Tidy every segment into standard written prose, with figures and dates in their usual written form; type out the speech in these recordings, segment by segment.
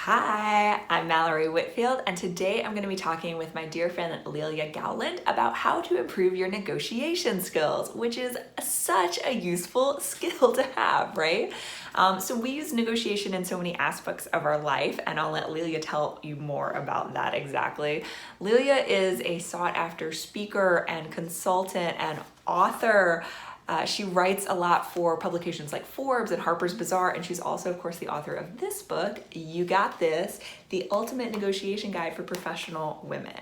Hi, I'm Mallory Whitfield, and today I'm going to be talking with my dear friend Lelia Gowland about how to improve your negotiation skills, which is such a useful skill to have, right? So we use negotiation in so many aspects of our life, and I'll let Lelia tell you more about that exactly. Lelia is a sought after speaker and consultant and author. She writes a lot for publications like Forbes and Harper's Bazaar, and she's also, of course, the author of this book, You Got This, The Ultimate Negotiation Guide for Professional Women.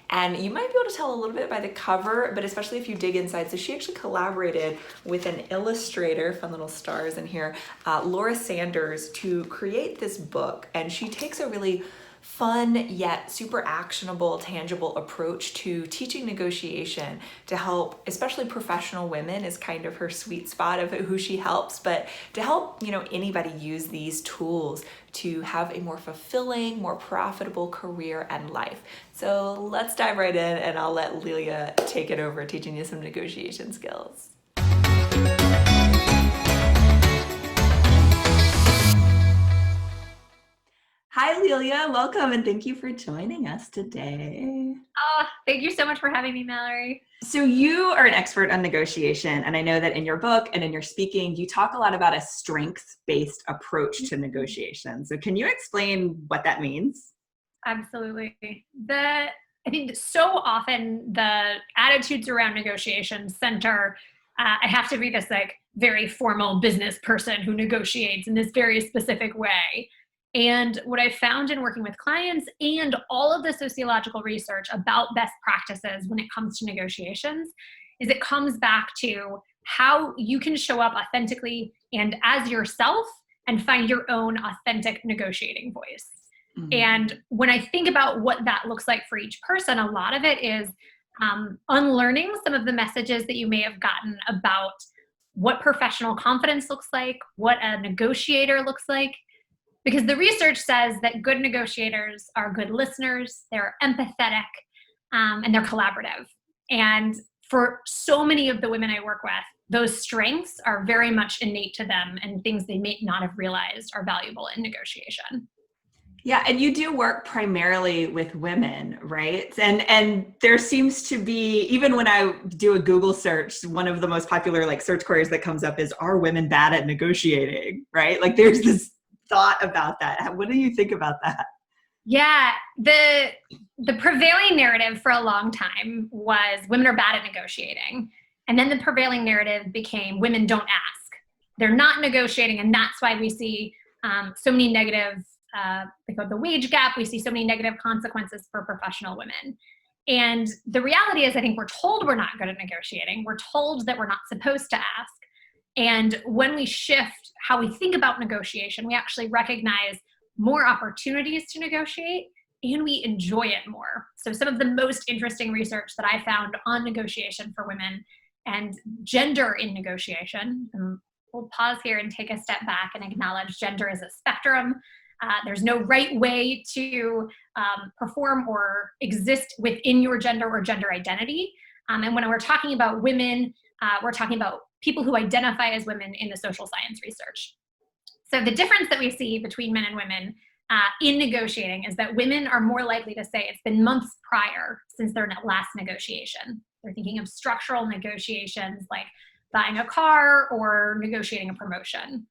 And you might be able to tell a little bit by the cover, but especially if you dig inside. So she actually collaborated with an illustrator, fun little stars in here, Laura Sanders, to create this book. And she takes a really fun yet super actionable, tangible approach to teaching negotiation to help, especially professional women is kind of her sweet spot of who she helps, but to help, anybody use these tools to have a more fulfilling, more profitable career and life. So let's dive right in and I'll let Lelia take it over teaching you some negotiation skills. Hi, Lelia. Welcome, and thank you for joining us today. Oh, thank you so much for having me, Mallory. So you are an expert on negotiation, and I know that in your book and in your speaking, you talk a lot about a strengths-based approach to negotiation. So can you explain what that means? Absolutely. I think so often the attitudes around negotiation center, I have to be this very formal business person who negotiates in this very specific way. And what I found in working with clients and all of the sociological research about best practices when it comes to negotiations is it comes back to how you can show up authentically and as yourself and find your own authentic negotiating voice. And when I think about what that looks like for each person, a lot of it is unlearning some of the messages that you may have gotten about what professional confidence looks like, what a negotiator looks like. Because the research says that good negotiators are good listeners, they're empathetic, and they're collaborative. And for so many of the women I work with, those strengths are very much innate to them and things they may not have realized are valuable in negotiation. Yeah, and you do work primarily with women, right? And there seems to be, even when I do a Google search, one of the most popular search queries that comes up is, are women bad at negotiating, right? There's this thought about that. What do you think about that? Yeah, the prevailing narrative for a long time was women are bad at negotiating. And then the prevailing narrative became women don't ask. They're not negotiating, and that's why we see so many negative, the wage gap, we see so many negative consequences for professional women. And the reality is, I think we're told we're not good at negotiating. We're told that we're not supposed to ask. And when we shift how we think about negotiation, we actually recognize more opportunities to negotiate and we enjoy it more. So some of the most interesting research that I found on negotiation for women and gender in negotiation, and we'll pause here and take a step back and acknowledge gender is a spectrum. There's no right way to perform or exist within your gender or gender identity. And when we're talking about women, we're talking about people who identify as women in the social science research. So the difference that we see between men and women in negotiating is that women are more likely to say it's been months prior since their last negotiation. They're thinking of structural negotiations like buying a car or negotiating a promotion.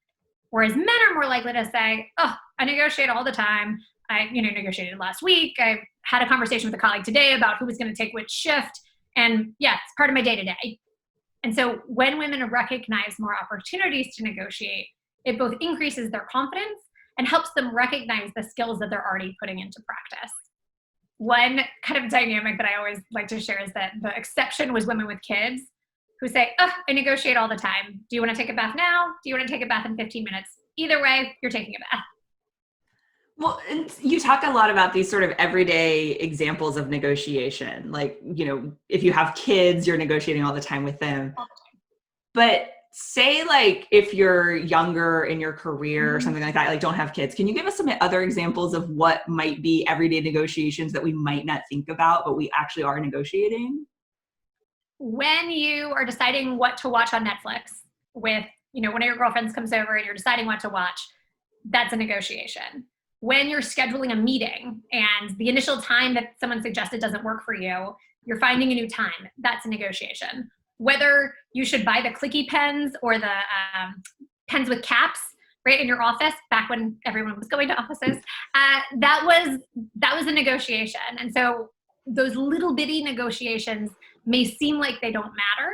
Whereas men are more likely to say, oh, I negotiate all the time. I negotiated last week. I had a conversation with a colleague today about who was going to take which shift. And yeah, it's part of my day to day. And so when women recognize more opportunities to negotiate, it both increases their confidence and helps them recognize the skills that they're already putting into practice. One kind of dynamic that I always like to share is that the exception was women with kids who say, oh, I negotiate all the time. Do you want to take a bath now? Do you want to take a bath in 15 minutes? Either way, you're taking a bath. Well, and you talk a lot about these sort of everyday examples of negotiation. If you have kids, you're negotiating all the time with them. But say if you're younger in your career or something like that, don't have kids, can you give us some other examples of what might be everyday negotiations that we might not think about, but we actually are negotiating? When you are deciding what to watch on Netflix with, one of your girlfriends comes over and you're deciding what to watch, that's a negotiation. when you're scheduling a meeting and the initial time that someone suggested doesn't work for you, you're finding a new time. That's a negotiation. Whether you should buy the clicky pens or the pens with caps, right, in your office, back when everyone was going to offices, that was a negotiation. And so those little bitty negotiations may seem like they don't matter,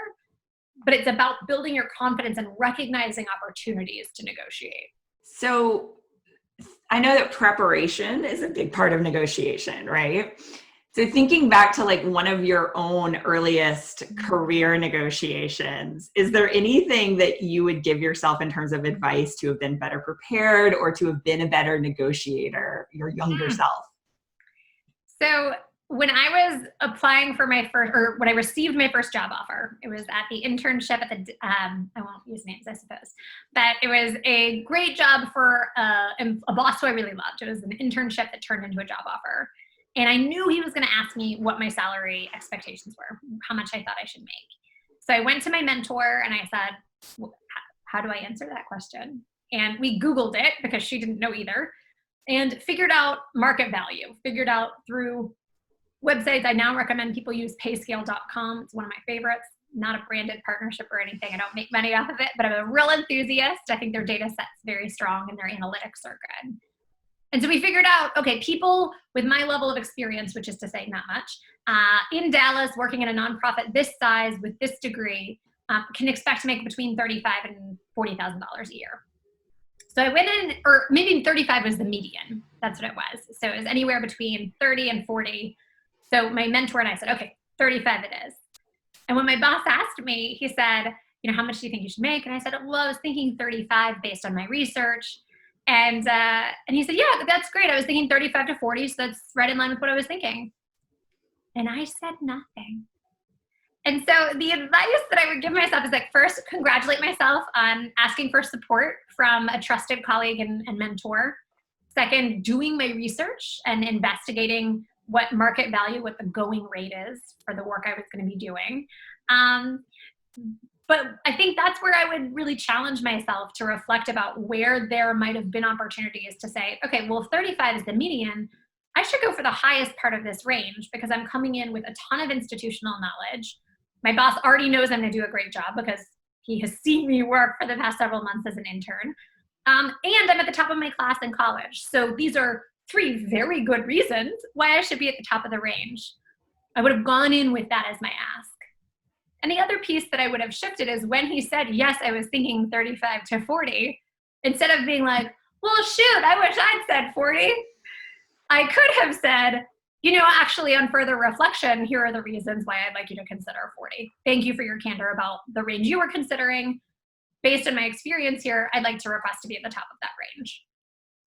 but it's about building your confidence and recognizing opportunities to negotiate. So I know that preparation is a big part of negotiation, right? So thinking back to like one of your own earliest career negotiations, is there anything that you would give yourself in terms of advice to have been better prepared or to have been a better negotiator, your younger self? So when I was applying for when I received my first job offer, it was at the internship at the, I won't use names, I suppose, but it was a great job for a boss who I really loved. It was an internship that turned into a job offer. And I knew he was going to ask me what my salary expectations were, how much I thought I should make. So I went to my mentor and I said, well, how do I answer that question? And we Googled it because she didn't know either, and figured out market value, figured out through websites. I now recommend people use payscale.com. It's one of my favorites, not a branded partnership or anything. I don't make money off of it, but I'm a real enthusiast. I think their data set's very strong and their analytics are good. And so we figured out, okay, people with my level of experience, which is to say not much, in Dallas, working in a nonprofit this size with this degree, can expect to make between $35,000 and $40,000 a year. So I went in, or maybe 35 was the median. That's what it was. So it was anywhere between 30 and 40. So my mentor and I said, okay, 35 it is. And when my boss asked me, he said, how much do you think you should make? And I said, well, I was thinking 35 based on my research. And he said, yeah, that's great. I was thinking 35 to 40. So that's right in line with what I was thinking. And I said nothing. And so the advice that I would give myself is like, first, congratulate myself on asking for support from a trusted colleague and mentor. Second, doing my research and investigating what market value, what the going rate is for the work I was going to be doing. But I think that's where I would really challenge myself to reflect about where there might have been opportunities to say, okay, well, if 35 is the median, I should go for the highest part of this range because I'm coming in with a ton of institutional knowledge. My boss already knows I'm going to do a great job because he has seen me work for the past several months as an intern. And I'm at the top of my class in college. So these are 3 very good reasons why I should be at the top of the range. I would have gone in with that as my ask. And the other piece that I would have shifted is when he said, yes, I was thinking 35 to 40, instead of being like, well, shoot, I wish I'd said 40. I could have said, actually on further reflection, here are the reasons why I'd like you to consider 40. Thank you for your candor about the range you were considering. Based on my experience here, I'd like to request to be at the top of that range.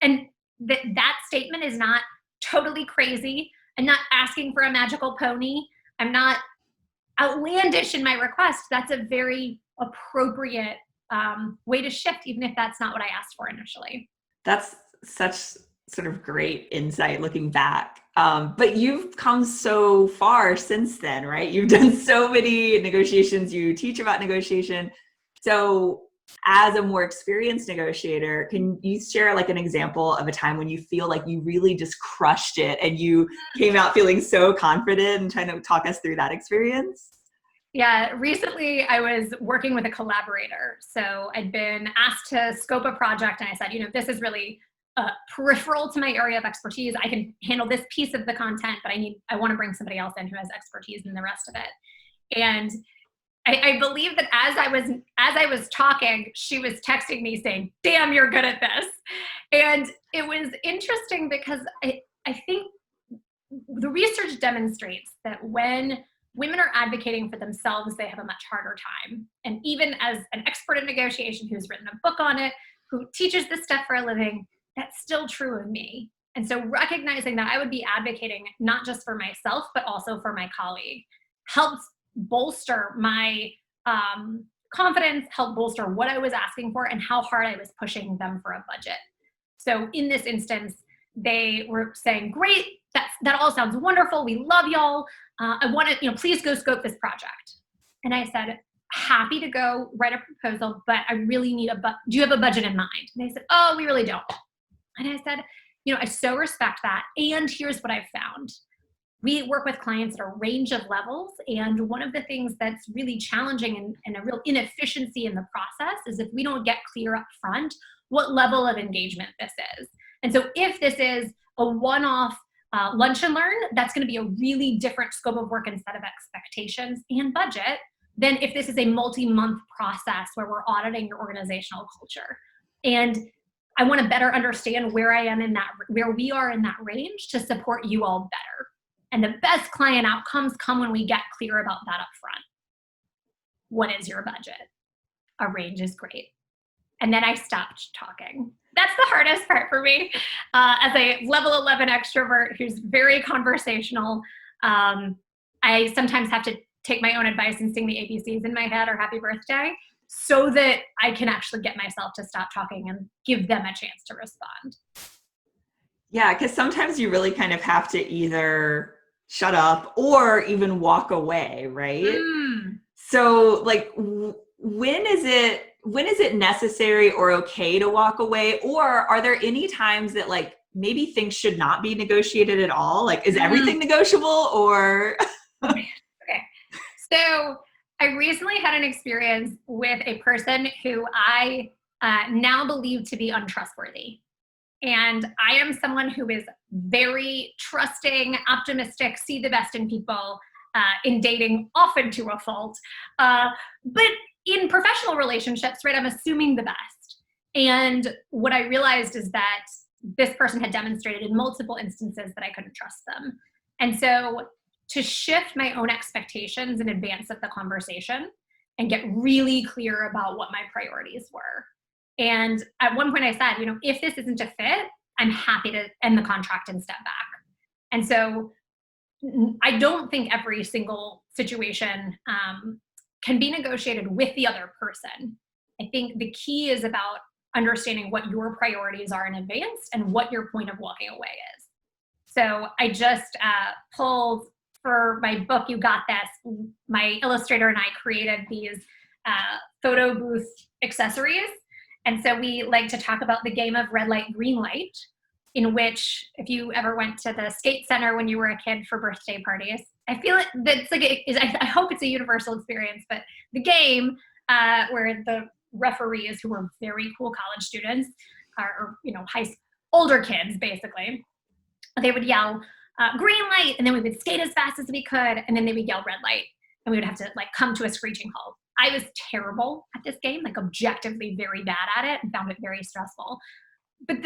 And that statement is not totally crazy. I'm not asking for a magical pony. I'm not outlandish in my request. That's a very appropriate way to shift, even if that's not what I asked for initially. That's such sort of great insight looking back. But you've come so far since then, right? You've done so many negotiations. You teach about negotiation. So as a more experienced negotiator, can you share like an example of a time when you feel like you really just crushed it and you came out feeling so confident, and trying to talk us through that experience? Yeah, recently I was working with a collaborator. So I'd been asked to scope a project and I said, this is really peripheral to my area of expertise. I can handle this piece of the content, but I want to bring somebody else in who has expertise in the rest of it. And I believe that as I was talking, she was texting me saying, damn, you're good at this. And it was interesting because I think the research demonstrates that when women are advocating for themselves, they have a much harder time. And even as an expert in negotiation who's written a book on it, who teaches this stuff for a living, that's still true of me. And so recognizing that I would be advocating not just for myself, but also for my colleague helps bolster my confidence, help bolster what I was asking for and how hard I was pushing them for a budget. So in this instance, they were saying, great, that all sounds wonderful. We love y'all. I want to, please go scope this project. And I said, happy to go write a proposal, but I really need do you have a budget in mind? And they said, oh, we really don't. And I said, I so respect that. And here's what I've found. We work with clients at a range of levels. And one of the things that's really challenging and a real inefficiency in the process is if we don't get clear up front what level of engagement this is. And so if this is a one-off lunch and learn, that's going to be a really different scope of work and set of expectations and budget than if this is a multi-month process where we're auditing your organizational culture. And I want to better understand where we are in that range to support you all better. And the best client outcomes come when we get clear about that up front. What is your budget? A range is great. And then I stopped talking. That's the hardest part for me. As a level 11 extrovert who's very conversational, I sometimes have to take my own advice and sing the ABCs in my head or happy birthday so that I can actually get myself to stop talking and give them a chance to respond. Yeah, because sometimes you really kind of have to either shut up or even walk away, right? So like, when is it necessary or okay to walk away? Or are there any times that like maybe things should not be negotiated at all? Like, is everything negotiable or? Okay. So I recently had an experience with a person who I now believe to be untrustworthy. And I am someone who is very trusting, optimistic, see the best in people, in dating, often to a fault. But in professional relationships, right, I'm assuming the best. And what I realized is that this person had demonstrated in multiple instances that I couldn't trust them. And so to shift my own expectations in advance of the conversation and get really clear about what my priorities were. And at one point I said, if this isn't a fit, I'm happy to end the contract and step back. And so I don't think every single situation can be negotiated with the other person. I think the key is about understanding what your priorities are in advance and what your point of walking away is. So I just pulled for my book, You Got This, my illustrator and I created these photo booth accessories. And so we like to talk about the game of red light, green light, in which if you ever went to the skate center when you were a kid for birthday parties, I feel that's like, I hope it's a universal experience, but the game where the referees, who were very cool college students, or older kids basically, they would yell green light, and then we would skate as fast as we could, and then they would yell red light, and we would have to like come to a screeching halt. I was terrible at this game, like objectively very bad at it, and found it very stressful. But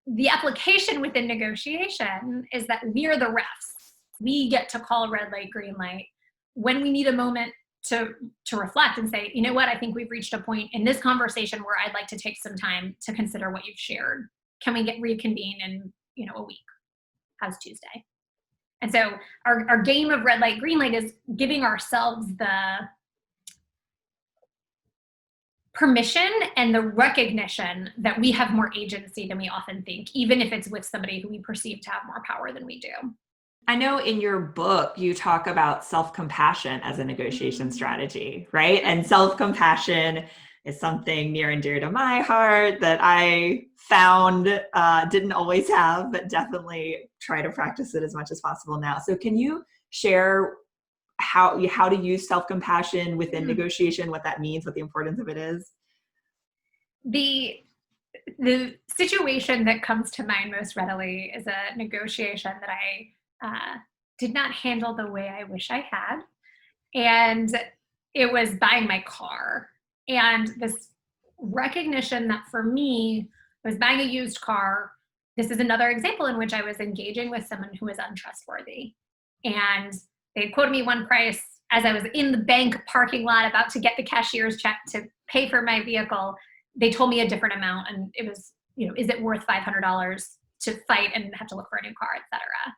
the application within negotiation is that we're the refs. We get to call red light, green light when we need a moment to reflect and say, you know what, I think we've reached a point in this conversation where I'd like to take some time to consider what you've shared. Can we reconvene in a week? How's Tuesday? And so our game of red light, green light is giving ourselves the permission and the recognition that we have more agency than we often think, even if it's with somebody who we perceive to have more power than we do. I know in your book, you talk about self-compassion as a negotiation strategy, right? And self-compassion is something near and dear to my heart that I found didn't always have, but definitely try to practice it as much as possible now. So can you share how to use self-compassion within negotiation, what that means, what the importance of it is? The situation that comes to mind most readily is a negotiation that I did not handle the way I wish I had. And it was buying my car. And this recognition that for me, I was buying a used car. This is another example in which I was engaging with someone who was untrustworthy. And they quoted me one price as I was in the bank parking lot about to get the cashier's check to pay for my vehicle. They told me a different amount, and it was, is it worth $500 to fight and have to look for a new car, et cetera.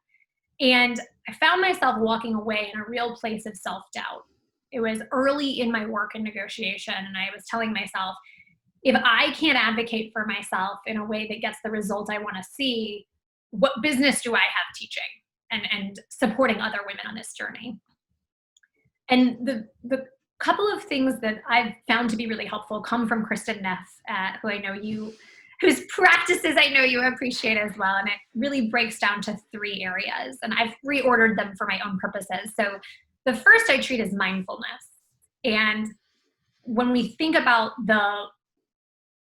And I found myself walking away in a real place of self-doubt. It was early in my work in negotiation, and I was telling myself, if I can't advocate for myself in a way that gets the result I want to see, what business do I have teaching and supporting other women on this journey? And the couple of things that I've found to be really helpful come from Kristen Neff, who I know you whose practices I know you appreciate as well. And it really breaks down to 3 areas. And I've reordered them for my own purposes. So the first I treat is mindfulness. And when we think about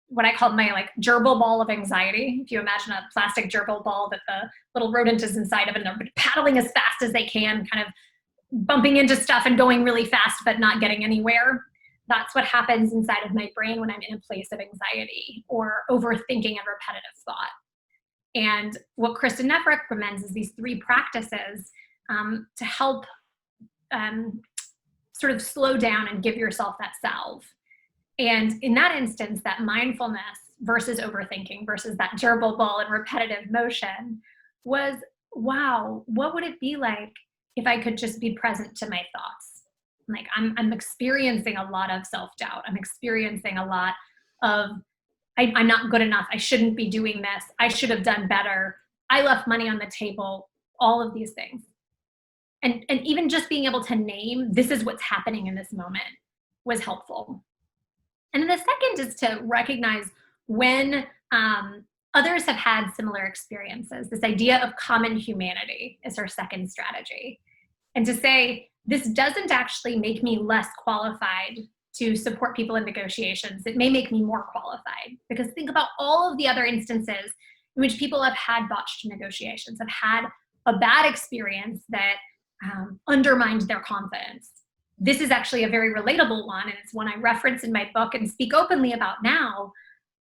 what I call my like gerbil ball of anxiety, if you imagine a plastic gerbil ball that the little rodent is inside of, and they're paddling as fast as they can, kind of bumping into stuff and going really fast, but not getting anywhere. That's what happens inside of my brain when I'm in a place of anxiety or overthinking a repetitive thought. And what Kristen Neff recommends is these 3 practices to help sort of slow down and give yourself that salve. And in that instance, that mindfulness versus overthinking versus that gerbil ball and repetitive motion was, wow, what would it be like if I could just be present to my thoughts? Like I'm experiencing a lot of self-doubt. I'm experiencing a lot of, I'm not good enough. I shouldn't be doing this. I should have done better. I left money on the table, all of these things. And even just being able to name, this is what's happening in this moment was helpful. And then the second is to recognize when others have had similar experiences. This idea of common humanity is our second strategy. And to say, this doesn't actually make me less qualified to support people in negotiations. It may make me more qualified. Because think about all of the other instances in which people have had botched negotiations, have had a bad experience that undermined their confidence. This is actually a very relatable one, and it's one I reference in my book and speak openly about now,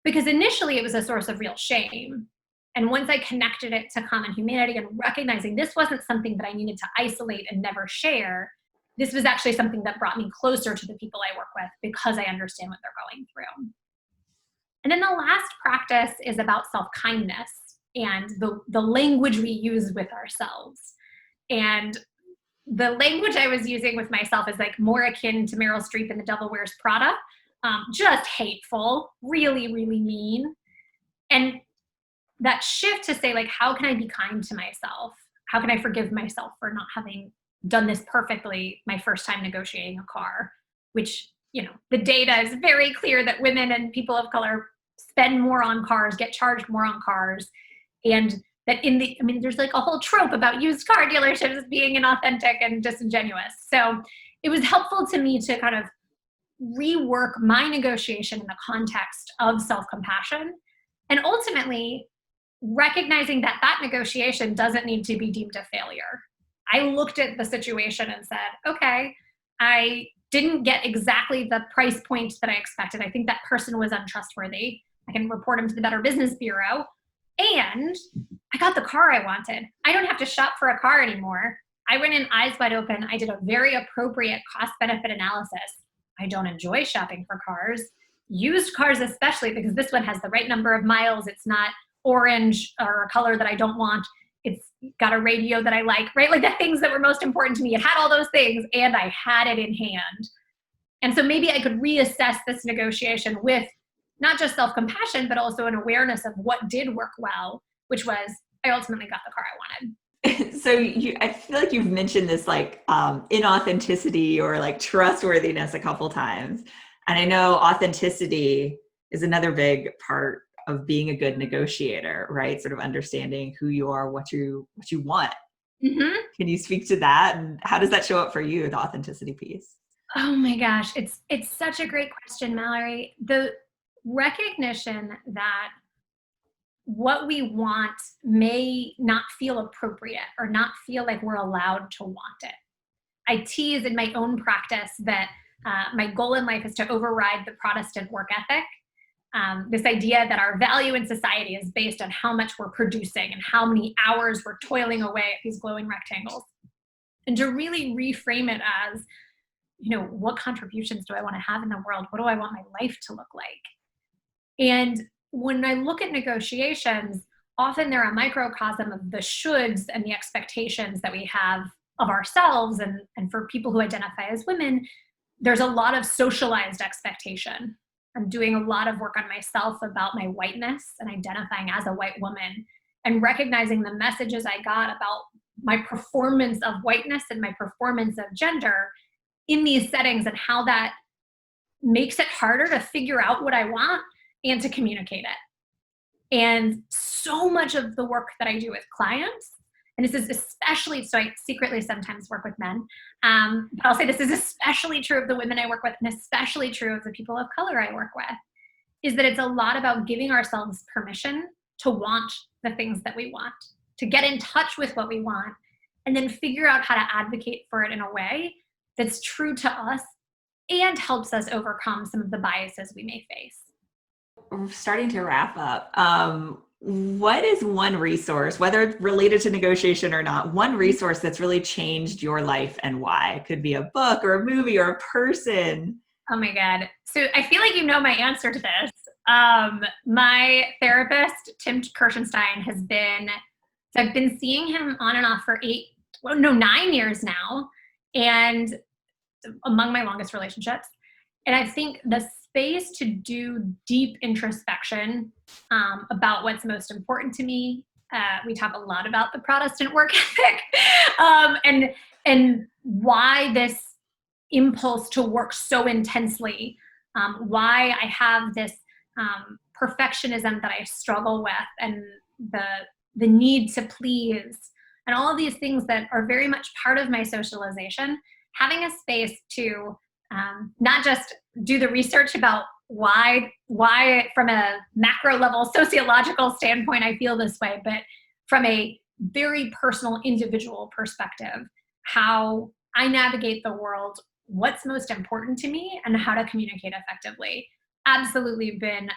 because initially it was a source of real shame. And once I connected it to common humanity and recognizing this wasn't something that I needed to isolate and never share, this was actually something that brought me closer to the people I work with because I understand what they're going through. And then the last practice is about self-kindness and the language we use with ourselves. And the language I was using with myself is like more akin to Meryl Streep in The Devil Wears Prada. Just hateful, really, really mean. And that shift to say, like, how can I be kind to myself? How can I forgive myself for not having done this perfectly my first time negotiating a car? Which, the data is very clear that women and people of color spend more on cars, get charged more on cars. And that there's like a whole trope about used car dealerships being inauthentic and disingenuous. So it was helpful to me to kind of rework my negotiation in the context of self-compassion, and ultimately recognizing that that negotiation doesn't need to be deemed a failure. I looked at the situation and said, okay, I didn't get exactly the price point that I expected. I think that person was untrustworthy. I can report him to the Better Business Bureau. And I got the car I wanted. I don't have to shop for a car anymore. I went in eyes wide open. I did a very appropriate cost-benefit analysis. I don't enjoy shopping for cars, used cars especially, because this one has the right number of miles. It's not orange or a color that I don't want. It's got a radio that I like, right? Like the things that were most important to me. It had all those things and I had it in hand. And so maybe I could reassess this negotiation with not just self-compassion, but also an awareness of what did work well, which was I ultimately got the car I wanted. So I feel like you've mentioned this like inauthenticity or like trustworthiness a couple times. And I know authenticity is another big part of being a good negotiator, right? Sort of understanding who you are, what you want. Mm-hmm. Can you speak to that? And how does that show up for you, the authenticity piece? Oh my gosh, it's such a great question, Mallory. The recognition that what we want may not feel appropriate or not feel like we're allowed to want it. I tease in my own practice that my goal in life is to override the Protestant work ethic. This idea that our value in society is based on how much we're producing and how many hours we're toiling away at these glowing rectangles. And to really reframe it as, what contributions do I want to have in the world? What do I want my life to look like? And when I look at negotiations, often they're a microcosm of the shoulds and the expectations that we have of ourselves. And for people who identify as women, there's a lot of socialized expectation. I'm doing a lot of work on myself about my whiteness and identifying as a white woman and recognizing the messages I got about my performance of whiteness and my performance of gender in these settings and how that makes it harder to figure out what I want and to communicate it. And so much of the work that I do with clients, and this is especially, so I secretly sometimes work with men, but I'll say this is especially true of the women I work with, and especially true of the people of color I work with, is that it's a lot about giving ourselves permission to want the things that we want, to get in touch with what we want, and then figure out how to advocate for it in a way that's true to us and helps us overcome some of the biases we may face. We're starting to wrap up. What is one resource, whether it's related to negotiation or not, one resource that's really changed your life and why? It could be a book or a movie or a person. Oh my God. So I feel like you know my answer to this. My therapist, Tim Kirshenstein, so I've been seeing him on and off for 9 years now, and among my longest relationships. And I think the space to do deep introspection about what's most important to me. We talk a lot about the Protestant work ethic and why this impulse to work so intensely, why I have this perfectionism that I struggle with, and the need to please, and all of these things that are very much part of my socialization. Having a space to not just do the research about why from a macro level sociological standpoint I feel this way, but from a very personal individual perspective, how I navigate the world, what's most important to me, and how to communicate effectively. Absolutely been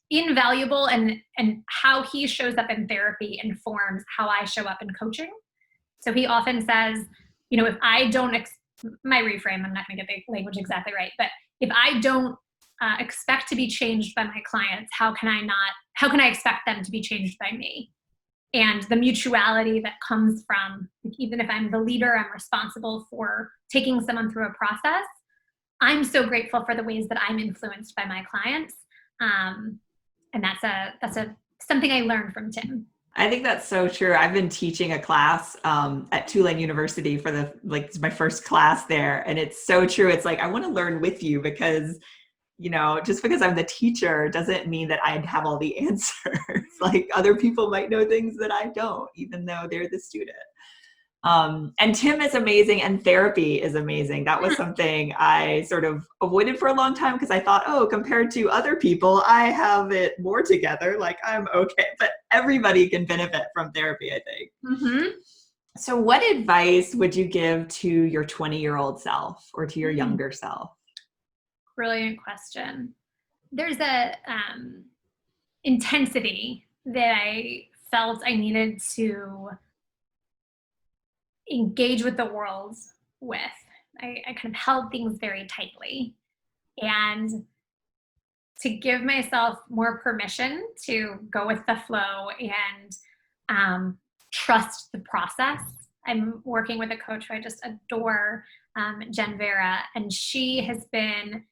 invaluable, and how he shows up in therapy informs how I show up in coaching. So he often says, if I don't, my reframe, I'm not going to get the language exactly right, but if I don't expect to be changed by my clients, how can I expect them to be changed by me? And the mutuality that comes from, even if I'm the leader, I'm responsible for taking someone through a process. I'm so grateful for the ways that I'm influenced by my clients. And that's something I learned from Tim. I think that's so true. I've been teaching a class at Tulane University for it's my first class there. And it's so true. It's like, I want to learn with you because, just because I'm the teacher doesn't mean that I'd have all the answers. Like other people might know things that I don't, even though they're the student. And Tim is amazing, and therapy is amazing. That was something I sort of avoided for a long time because I thought, compared to other people, I have it more together. Like I'm okay, but everybody can benefit from therapy, I think. Mm-hmm. So what advice would you give to your 20-year-old self or to your younger self? Brilliant question. There's a intensity that I felt I needed to engage with the world with. I kind of held things very tightly, and to give myself more permission to go with the flow and trust the process. I'm working with a coach who I just adore, Jen Vera, and she has been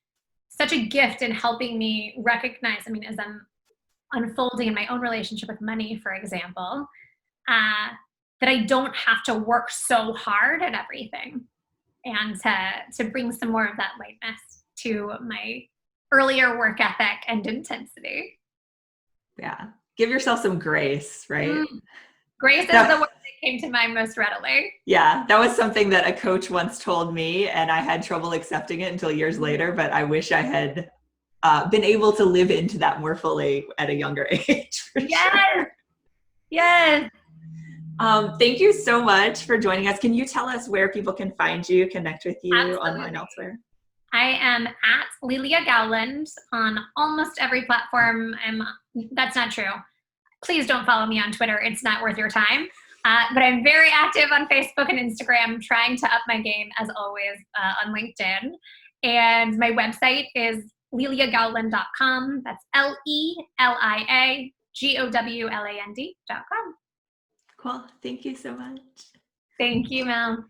such a gift in helping me recognize, as I'm unfolding in my own relationship with money, for example, that I don't have to work so hard at everything, and to bring some more of that lightness to my earlier work ethic and intensity. Yeah. Give yourself some grace, right? Grace is the word that came to mind most readily. Yeah, that was something that a coach once told me, and I had trouble accepting it until years later, but I wish I had been able to live into that more fully at a younger age. Yes. Yes. Thank you so much for joining us. Can you tell us where people can find you, connect with you online elsewhere? I am at Lelia Gowland on almost every platform. That's not true. Please don't follow me on Twitter. It's not worth your time. But I'm very active on Facebook and Instagram, trying to up my game, as always, on LinkedIn. And my website is leliagowland.com. That's LELIAGOWLAND.com. Cool. Thank you so much. Thank you, Mel.